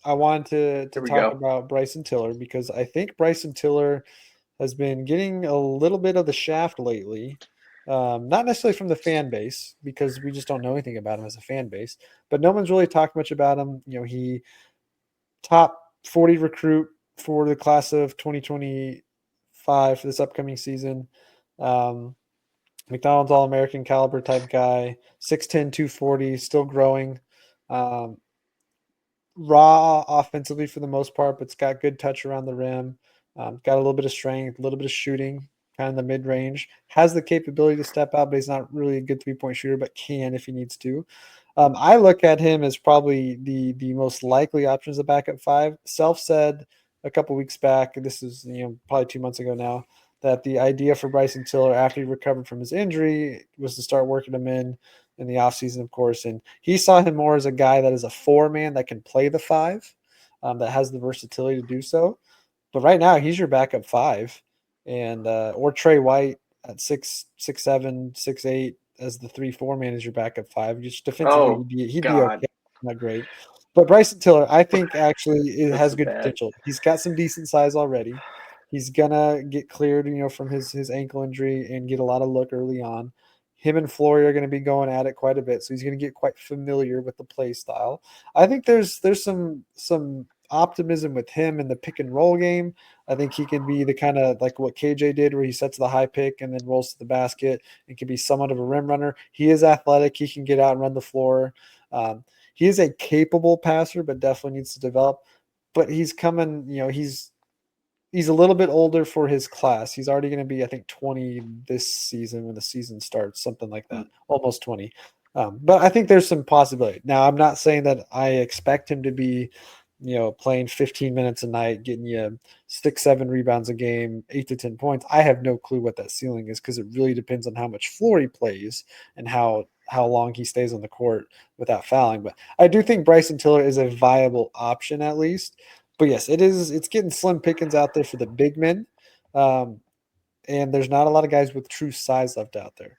I wanted to Here we talk go. about Bryson Tiller because I think Bryson Tiller has been getting a little bit of the shaft lately. Not necessarily from the fan base because we just don't know anything about him as a fan base, but no one's really talked much about him. He top 40 recruit for the class of 2025 for this upcoming season. Um, McDonald's All American caliber type guy, 6'10, 240, still growing. Um, Raw offensively for the most part, but it's got good touch around the rim. Got a little bit of strength, a little bit of shooting, kind of the mid range. Has the capability to step out, but he's not really a good 3-point shooter, but can if he needs to. I look at him as probably the most likely option as a backup five. Self said a couple weeks back, this is probably 2 months ago now, that the idea for Bryson Tiller after he recovered from his injury was to start working him in the offseason, of course. And he saw him more as a guy that is a four-man that can play the five, that has the versatility to do so. But right now, he's your backup five, and or Trey White at 6'7", 6'8" as the 3-4 man is your backup five. Just defensively, Oh he'd be God, okay, not great. But Bryson Tiller, I think actually it this has is good bad. potential. He's got some decent size already. He's gonna get cleared, from his ankle injury and get a lot of look early on. Him and Flory are going to be going at it quite a bit, so he's going to get quite familiar with the play style. I think there's some optimism with him in the pick and roll game. I think he can be the kind of like what KJ did, where he sets the high pick and then rolls to the basket and can be somewhat of a rim runner. He is athletic. He can get out and run the floor. He is a capable passer, but definitely needs to develop. But he's coming, he's a little bit older for his class. He's already going to be, I think, 20 this season when the season starts, something like that, almost 20. But I think there's some possibility. Now, I'm not saying that I expect him to be, playing 15 minutes a night, getting you 6, 7 rebounds a game, 8 to 10 points. I have no clue what that ceiling is because it really depends on how much floor he plays and how long he stays on the court without fouling. But I do think Bryson Tiller is a viable option at least. But yes, it's getting slim pickings out there for the big men. Um, and there's not a lot of guys with true size left out there.